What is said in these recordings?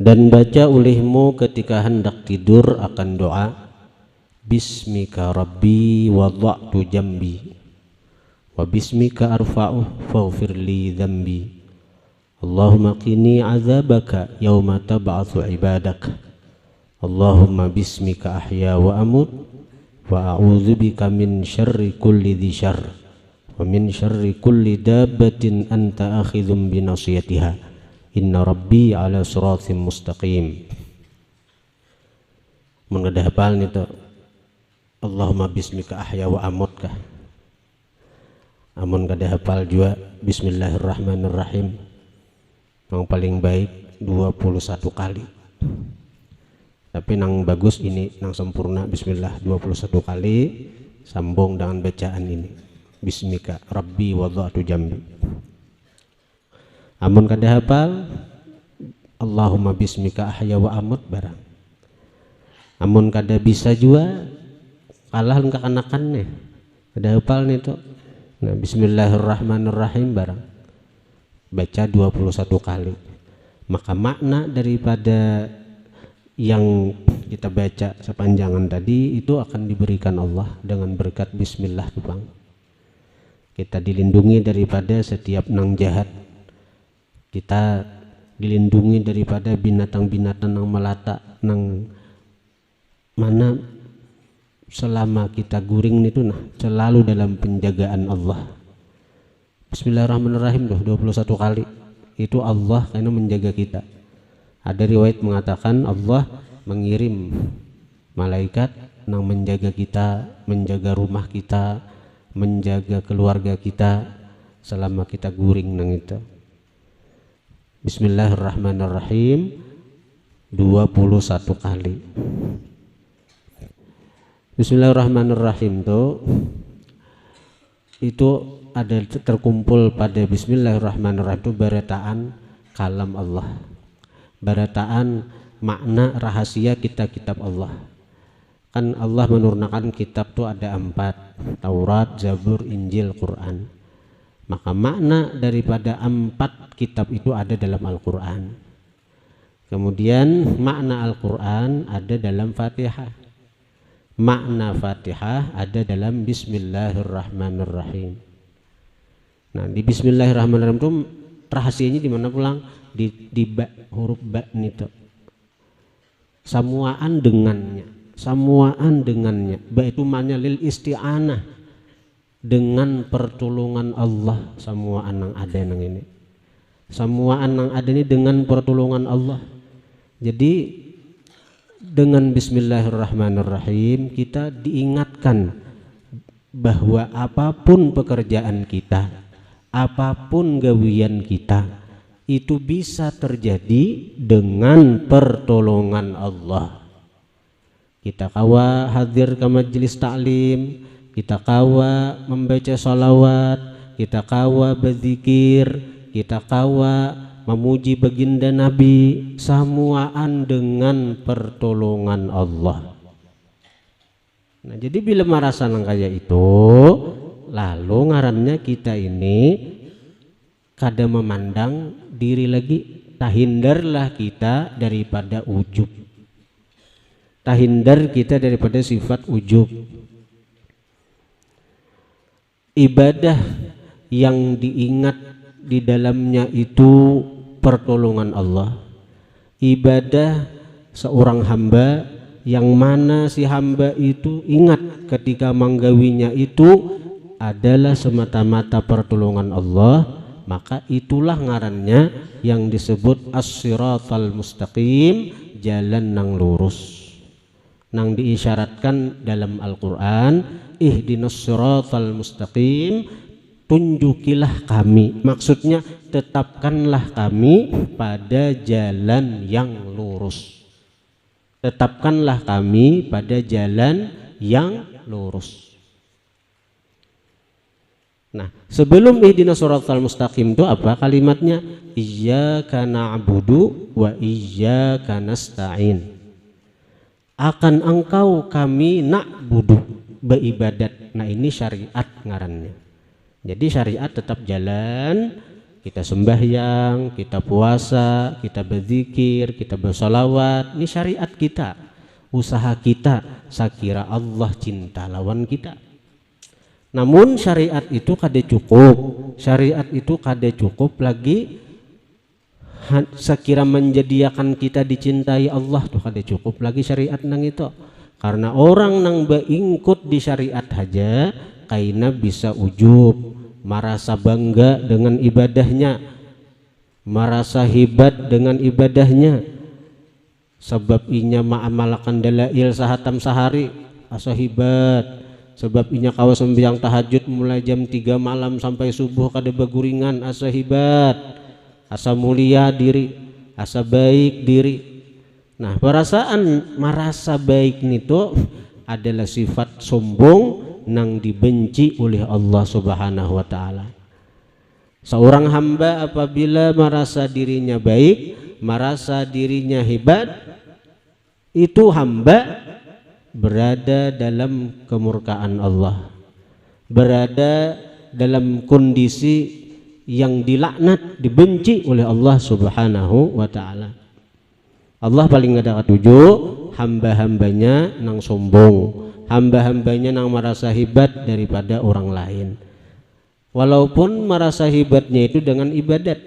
Dan baca olehmu ketika hendak tidur akan doa Bismika Rabbi wada'tu jambi wa bismika arfa'u faghfirli dhanbi Allahumma qini azabaka yawma tab'atsu ibadak Allahumma bismika ahya wa amut wa a'udzu bika min syarri kulli dzi syarr wa min syarri kulli dabbatin anta akhidhum bi nasiyatiha inna rabbi ala siratim mustaqim. Mun kada hafal nih tuh Allahumma bismika ahya wa amut kah. Amun kada hafal juga bismillahirrahmanirrahim yang paling baik 21 kali. Tapi nang bagus ini nang sempurna bismillah 21 kali sambung dengan bacaan ini bismika rabbi wada'tu jambi. Amun kada hafal Allahumma bismika ahya wa amut barang. Amun kada bisa juga kalah kekanakannya kada hafal nih tuh. Nah bismillahirrahmanirrahim barang baca 21 kali. Maka makna daripada yang kita baca sepanjangan tadi itu akan diberikan Allah dengan berkat bismillah tupang. Kita dilindungi daripada setiap nang jahat, kita dilindungi daripada binatang-binatang nang melata nang mana selama kita guring itu nah selalu dalam penjagaan Allah. Bismillahirrahmanirrahim 21 kali itu Allah karena menjaga kita. Ada riwayat mengatakan Allah mengirim malaikat yang menjaga kita, menjaga rumah kita, menjaga keluarga kita selama kita guring nang itu. Bismillahirrahmanirrahim 21 kali. Bismillahirrahmanirrahim itu ada terkumpul pada bismillahirrahmanirrahim itu barataan kalam Allah. Barataan makna rahasia kitab-kitab Allah. Kan Allah menurunkan kitab tuh ada 4, Taurat, Zabur, Injil, Quran. Maka makna daripada 4 kitab itu ada dalam Al-Quran. Kemudian makna Al-Quran ada dalam Fatihah. Makna Fatihah ada dalam Bismillahirrahmanirrahim. Nah di Bismillahirrahmanirrahim itu rahasianya di mana pulang? Di ba, huruf ba itu samuaan dengannya ba itu maknanya lil isti'anah dengan pertolongan Allah. Samuaan yang ada nang ini samuaan yang ada ini dengan pertolongan Allah. Jadi dengan bismillahirrahmanirrahim kita diingatkan bahwa apapun pekerjaan kita, apapun gawian kita itu bisa terjadi dengan pertolongan Allah. Kita kawa hadir ke majelis taklim, kita kawa membaca salawat, kita kawa berzikir, kita kawa memuji baginda Nabi, samuaan dengan pertolongan Allah. Nah jadi bila merasa nang kaya itu lalu ngarannya kita ini kada memandang diri lagi, tahindarlah kita daripada ujub, tahindar kita daripada sifat ujub. Ibadah yang diingat di dalamnya itu pertolongan Allah. Ibadah seorang hamba yang mana si hamba itu ingat ketika menggawinya itu adalah semata-mata pertolongan Allah, maka itulah ngarannya yang disebut as-siratal mustaqim, jalan nang lurus. Nang diisyaratkan dalam Al-Quran, ihdinas siratal mustaqim, tunjukilah kami, maksudnya tetapkanlah kami pada jalan yang lurus. Tetapkanlah kami pada jalan yang lurus. Nah, sebelum ihdinas siratal mustaqim itu apa kalimatnya? Iyyaka na'budu wa iyyaka nasta'in. Akan engkau kami na'budu, beribadat. Nah, ini syariat ngarannya. Jadi syariat tetap jalan, kita sembahyang, kita puasa, kita berzikir, kita bersolawat, ini syariat kita, usaha kita. Sakira Allah cinta lawan kita. Namun syariat itu kada cukup, syariat itu kada cukup lagi. Sekira menjadikan kita dicintai Allah tuh kada cukup lagi syariat nang itu. Karena orang nang beingkut di syariat aja kaina bisa ujub, merasa bangga dengan ibadahnya, merasa hebat dengan ibadahnya, sebab inya ma'amalakan dalail sahatam sahari asa hebat, sebab inya kawa sembahyang tahajud mulai jam 3 malam sampai subuh kada beguringan asa hebat, asa mulia diri, asa baik diri. Nah, perasaan merasa baik itu adalah sifat sombong nang dibenci oleh Allah Subhanahu wa ta'ala. Seorang hamba apabila merasa dirinya baik, merasa dirinya hebat, itu hamba berada dalam kemurkaan Allah, berada dalam kondisi yang dilaknat, dibenci oleh Allah Subhanahu wa ta'ala. Allah paling ada ketujuh hamba-hambanya nang sombong, hamba-hambanya nang merasa hebat daripada orang lain, walaupun merasa hebatnya itu dengan ibadat.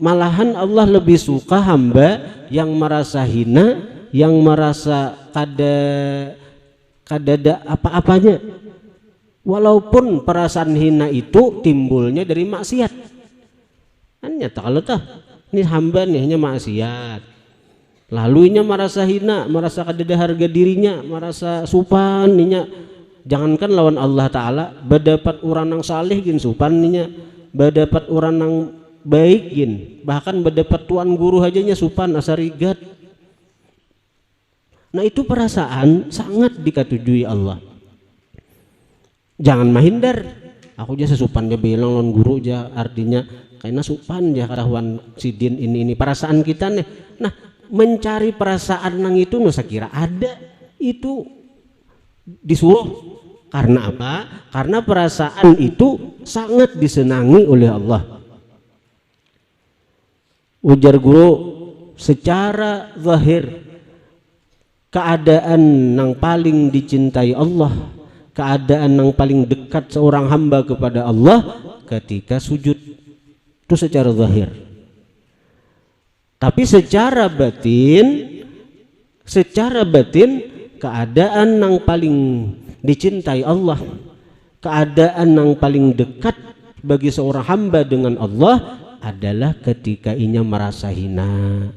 Malahan Allah lebih suka hamba yang merasa hina, yang merasa kada ada apa-apanya, walaupun perasaan hina itu timbulnya dari maksiat. Hanya kalau ini hamba nih hanya maksiat, lalu inya merasa hina, merasa kadada harga dirinya, merasa supan ninya. Jangankan lawan Allah Ta'ala, berdapat orang yang saleh gin supan ninya, berdapat orang yang baik gin, bahkan berdapat tuan guru hajanya supan asarigat. Nah, itu perasaan sangat dikatujui Allah. Jangan mahindar, aku aja sesupan dia bilang lawan guru aja, artinya karena supan ya karawan sidin ini perasaan kita nih. Nah, mencari perasaan nang itu nusa kira ada itu disuruh. Karena apa? Karena perasaan itu sangat disenangi oleh Allah. Ujar guru, secara zahir keadaan yang paling dicintai Allah, keadaan yang paling dekat seorang hamba kepada Allah ketika sujud, itu secara zahir. Tapi secara batin keadaan yang paling dicintai Allah, keadaan yang paling dekat bagi seorang hamba dengan Allah adalah ketika inya merasa hina.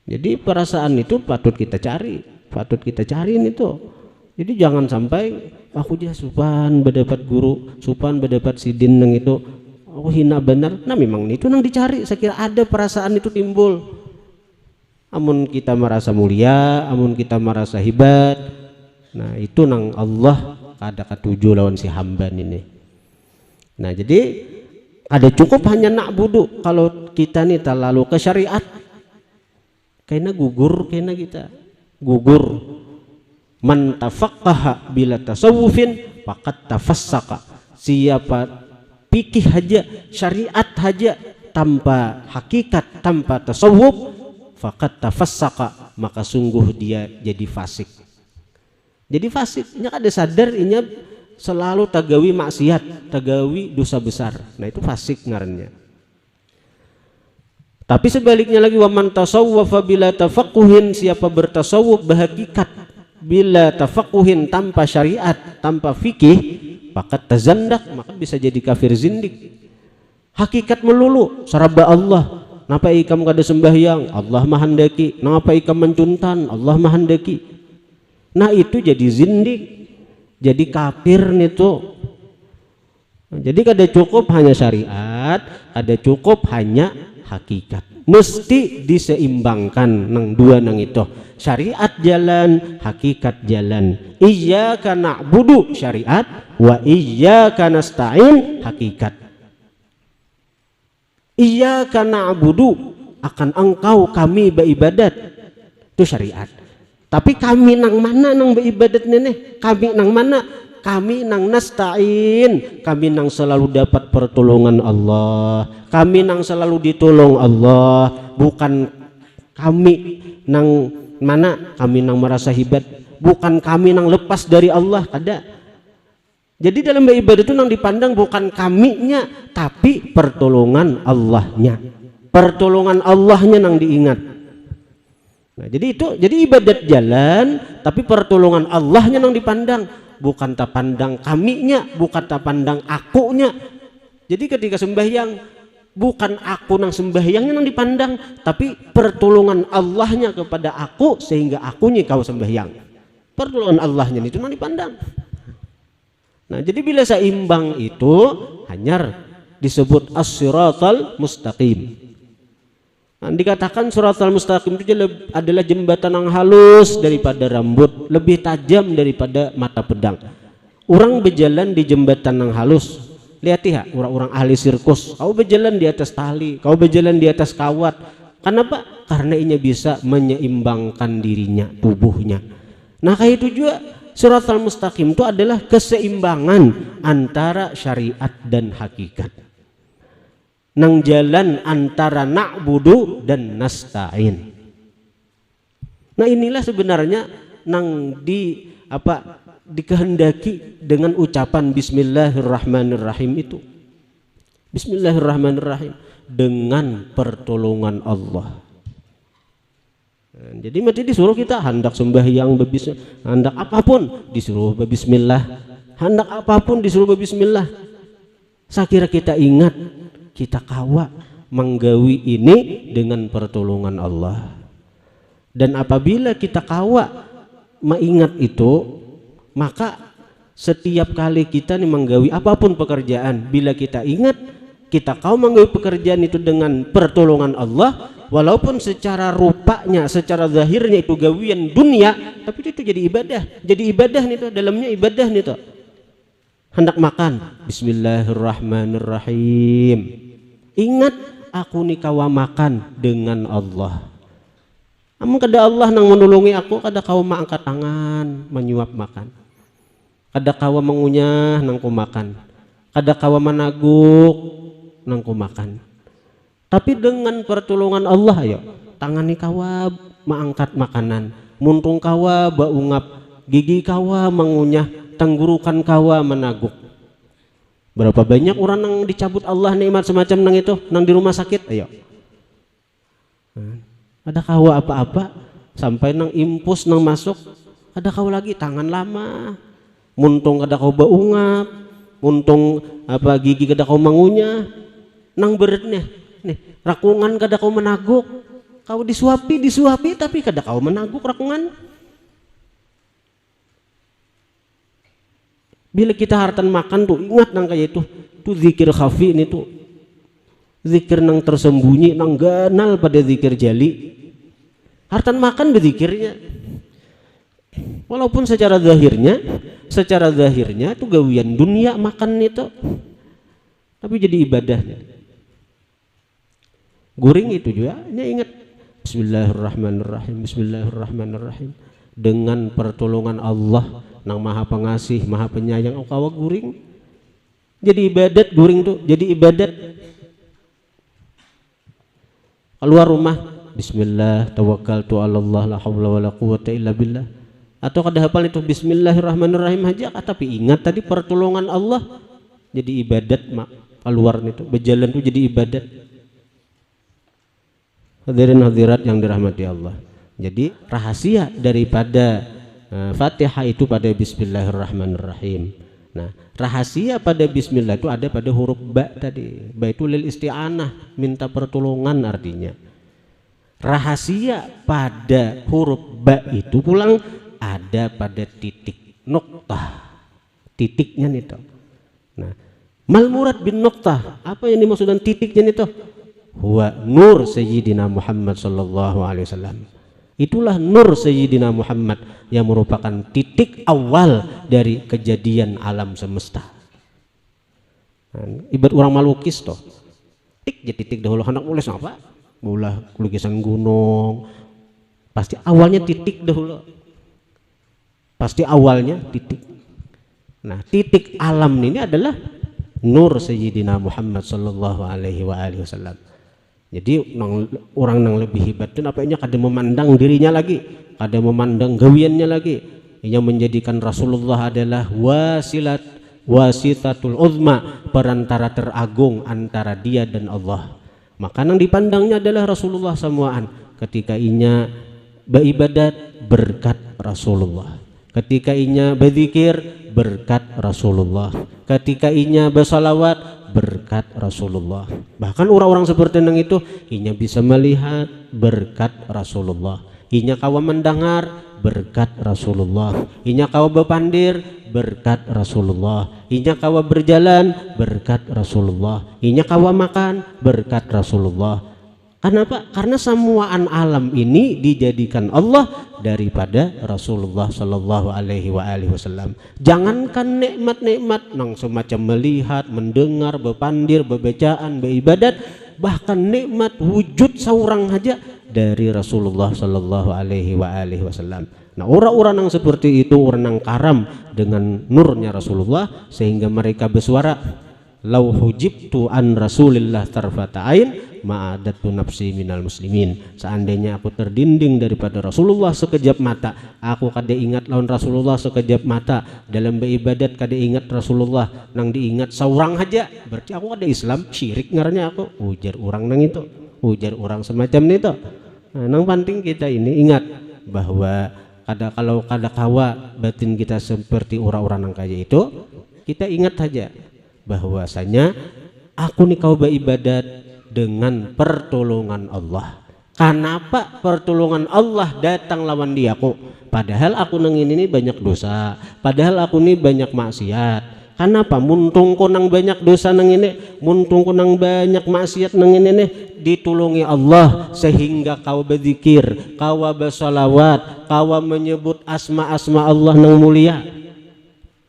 Jadi perasaan itu patut kita cari itu. Jadi jangan sampai aku dia supan berdapat guru, supan berdapat sidin nang itu, aku hina benar. Nah, memang itu nang dicari. Saya kira ada perasaan itu timbul. Amun kita merasa mulia, amun kita merasa hebat, nah itu nang Allah kada katuju lawan si hamba ini. Nah, jadi ada cukup hanya nak budu. Kalau kita nih terlalu ke syariat, kayaknya gugur, kayaknya kita gugur. Man tafaqqaha bila tasawufin faqad tafassaka. Siapa pikih haja, syariat haja tanpa hakikat, tanpa tasawuf, faqad tafassaka, maka sungguh dia jadi fasik. Jadi fasik, nya kada sadar inya selalu tagawi maksiat, tagawi dosa besar. Nah, itu fasik ngarannya. Tapi sebaliknya lagi, wa man tasawwafa bila tafaqquhin, siapa bertasawuf berhakikat bila tafaquhin, tanpa syariat, tanpa fikih, pakat tazandak, maka bisa jadi kafir zindik. Hakikat melulu saraba Allah, napa ikam kada sembahyang, Allah mahandaki, napa ikam mencuntan, Allah mahandaki. Nah, itu jadi zindik, jadi kafir nitu. Jadi kada cukup hanya syariat, kada cukup hanya hakikat, mesti diseimbangkan nang dua nang itu. Syariat jalan, hakikat jalan. Iyyaka na'budu syariat, wa iyyaka nasta'in hakikat. Iyyaka na'budu, akan engkau kami beribadat, itu syariat. Tapi kami nang mana nang beribadat nenek? Kami nang mana? kami nang nasta'in, kami nang selalu dapat pertolongan Allah, kami nang selalu ditolong Allah, bukan kami nang mana kami nang merasa hebat, bukan kami nang lepas dari Allah, ada. Jadi dalam beribadah itu nang dipandang bukan kaminya, tapi pertolongan Allahnya, pertolongan Allahnya nang diingat. Nah, jadi ibadat jalan, tapi pertolongan Allahnya nang dipandang, bukan tak pandang kaminya, bukan tak pandang akunya. Jadi ketika sembahyang, bukan aku nang sembahyangnya nang dipandang, tapi pertolongan Allahnya kepada aku sehingga akunya kau sembahyang. Pertolongan Allahnya itu nang dipandang. Nah, jadi bila seimbang itu hanya disebut as-siratal mustaqim. Nah, dikatakan siratal mustaqim itu adalah jembatan yang halus daripada rambut, lebih tajam daripada mata pedang. Orang berjalan di jembatan yang halus, lihat ya orang-orang ahli sirkus, kau berjalan di atas tali, kau berjalan di atas kawat. Kenapa? Karena ini bisa menyeimbangkan dirinya, tubuhnya. Nah, kayak itu juga siratal mustaqim itu adalah keseimbangan antara syariat dan hakikat. Nang jalan antara na'budu dan nasta'in. Nah, inilah sebenarnya nang dikehendaki dengan ucapan bismillahirrahmanirrahim itu. Bismillahirrahmanirrahim, dengan pertolongan Allah. Nah, jadi mesti disuruh kita hendak sembahyang hendak apapun disuruh berbismillah, hendak apapun disuruh berbismillah. Sakira kita ingat, kita kawa menggawi ini dengan pertolongan Allah. Dan apabila kita kawa mengingat itu, maka setiap kali kita nih menggawi apapun pekerjaan, bila kita ingat, kita kau menggawi pekerjaan itu dengan pertolongan Allah, walaupun secara rupanya, secara zahirnya itu gawian dunia, tapi itu jadi ibadah. Jadi ibadah nih tuh, dalamnya ibadah nih tuh. Hendak makan, bismillahirrahmanirrahim. Ingat, aku nih kawa makan dengan Allah. Amun kada Allah nang menolongi aku, kada kawa mangangkat tangan menyuap makan, kada kawa mengunyah nang ku makan, kada kawa menaguk nang ku makan. Tapi dengan pertolongan Allah, ayo tangan nih kawa mangangkat makanan, muntung kawa baungap, gigi kawa mengunyah, tenggorokan kawa menaguk. Berapa banyak orang yang dicabut Allah nikmat semacam nang itu, nang di rumah sakit, ayo. Ada kawa apa-apa sampai nang impus nang masuk, ada kawa lagi tangan lama, muntung kada kawa baungap, muntung gigi kada kawa mengunyah, nang berat nih rakungan kada kawa menaguk, kawa disuapi tapi kada kawa menaguk rakungan. Bila kita hartan makan tuh ingat nang kayak itu, tuh zikir khafi ini tuh, zikir nang tersembunyi, nang ganal pada zikir jali. Hartan makan berzikirnya, walaupun secara zahirnya itu gawian dunia makan itu, tapi jadi ibadahnya. Guring itu juga, ingat Bismillahirrahmanirrahim, Bismillahirrahmanirrahim, dengan pertolongan Allah nang maha pengasih, maha penyayang, kawa guring jadi ibadat. Guring tuh jadi ibadat. Keluar rumah, bismillah tawakkaltu 'alallah la haula wala quwwata illa billah. Atau kada hafal itu bismillahirrahmanirrahim aja, tapi ingat tadi pertolongan Allah, jadi ibadat mak. Keluar itu berjalan tuh jadi ibadat. Hadirin hadirat yang dirahmati Allah. Jadi rahasia daripada Fatihah itu pada bismillahirrahmanirrahim. Nah, rahasia pada bismillah itu ada pada huruf ba tadi. Ba itu lil isti'anah, minta pertolongan artinya. Rahasia pada huruf ba itu pulang ada pada titik noktah. Titiknya nih toh. Nah, mal murad bin noktah, apa yang dimaksud dengan titiknya nih toh? Huwa nur sayyidina Muhammad sallallahu alaihi wasallam. Itulah nur Sayyidina Muhammad yang merupakan titik awal dari kejadian alam semesta. Ibarat orang malukis toh, titik dahulu hendak nulis apa? Mula lukisan gunung, pasti awalnya titik dahulu. Pasti awalnya titik. Nah, titik alam ini adalah nur Sayyidina Muhammad sallallahu alaihi wasallam. Jadi orang yang lebih hebat itu apanya kada memandang dirinya lagi, kada memandang gawiannya lagi. Yang menjadikan Rasulullah adalah wasitatul uzma, perantara teragung antara dia dan Allah. Maka yang dipandangnya adalah Rasulullah samuaan. Ketika inya beribadat berkat Rasulullah, ketika inya berzikir berkat Rasulullah, ketika inya bersalawat berkat Rasulullah. Bahkan orang-orang seperti yang itu inya bisa melihat berkat Rasulullah, inya kawa mendengar berkat Rasulullah, inya kawa bepandir berkat Rasulullah, inya kawa berjalan berkat Rasulullah, inya kawa makan berkat Rasulullah. Kenapa? Karena semuaan alam ini dijadikan Allah daripada Rasulullah Sallallahu Alaihi Wasallam. Jangankan nikmat-nikmat nang semacam melihat, mendengar, bepandir, bebacaan, beribadat, bahkan nikmat wujud seorang aja dari Rasulullah Sallallahu Alaihi Wasallam. Nah, orang-orang yang seperti itu orang yang karam dengan nurnya Rasulullah, sehingga mereka bersuara, lau hujibtu an Rasulillah tarfata ain ma'adatu nafsi minal muslimin. Seandainya aku terdinding daripada Rasulullah sekejap mata, aku kada ingat lawan Rasulullah sekejap mata, dalam beribadat kada ingat Rasulullah, nang diingat seorang aja, berarti aku ada Islam syirik ngaranya aku. Ujar orang nang itu, ujar orang semacam itu. Nah, nang penting kita ini ingat bahwa kalau kada kawa batin kita seperti orang-orang nang kaya itu, kita ingat saja bahwasanya aku nih kau beribadat dengan pertolongan Allah. Kenapa pertolongan Allah datang lawan diaku? Padahal aku nang ini banyak dosa, padahal aku nih banyak maksiat. Kenapa? Muntungku nang banyak dosa nang ini, muntungku nang banyak maksiat nang ini nih, ditulungi Allah sehingga kau berzikir, kau bersalawat, kau menyebut asma-asma Allah nang mulia.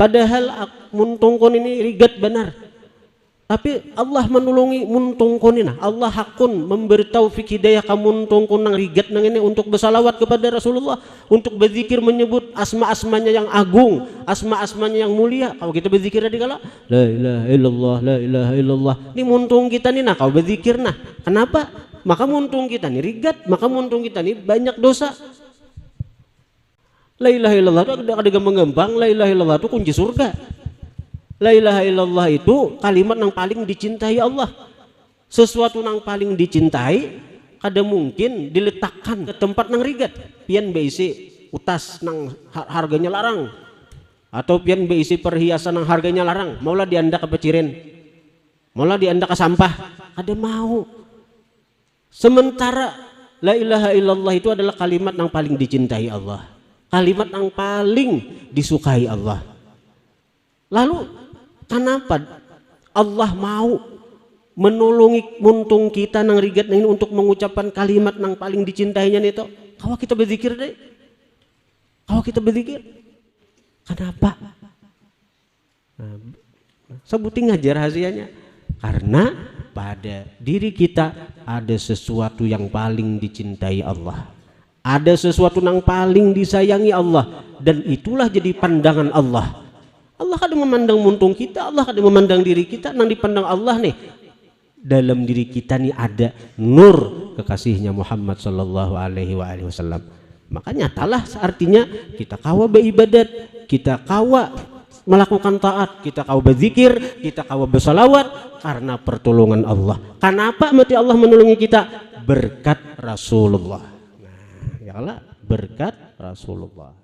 Padahal muntungku ini rigat benar, tapi Allah menolongi muntungkun ini. Allah hakun memberi taufik hidayah kamu muntungkun nang rigat nang ini untuk bersalawat kepada Rasulullah, untuk berzikir menyebut asma-asmanya yang agung, asma-asmanya yang mulia. Kalau kita berzikir tadi kala la ilaha illallah, la ilaha illallah, ini muntung kita nih. Nah, kau berzikir nah, kenapa? Maka muntung kita nih rigat, maka muntung kita nih banyak dosa. La ilaha illallah itu ada gampang-gampang. La ilaha illallah itu kunci surga. La ilaha illallah itu kalimat yang paling dicintai Allah. Sesuatu yang paling dicintai kada mungkin diletakkan ke tempat nang rigat. Pian beisi utas nang harganya larang, atau pian beisi perhiasan nang harganya larang, maulah dianda ke pecirin, maulah dianda ke sampah, kada mau. Sementara la ilaha illallah itu adalah kalimat yang paling dicintai Allah, kalimat yang paling disukai Allah. Lalu kenapa Allah mau menolongi muntung kita nang rigat ini untuk mengucapkan kalimat nang paling dicintainya itu? Kalau kita berzikir deh, kalau kita berzikir, kenapa? Nah, sebutin aja rahasianya. Karena pada diri kita ada sesuatu yang paling dicintai Allah, ada sesuatu yang paling disayangi Allah, dan itulah jadi pandangan Allah. Allah kadang memandang muntung kita, Allah kadang memandang diri kita, nang dipandang Allah nih, dalam diri kita nih ada nur kekasihnya Muhammad Sallallahu Alaihi Wasallam. Makanya nyatalah artinya kita kawa beribadat, kita kawa melakukan taat, kita kawa berzikir, kita kawa bersalawat karena pertolongan Allah. Kenapa mati Allah menolongi kita? Berkat Rasulullah. Nah, ya Allah, berkat Rasulullah.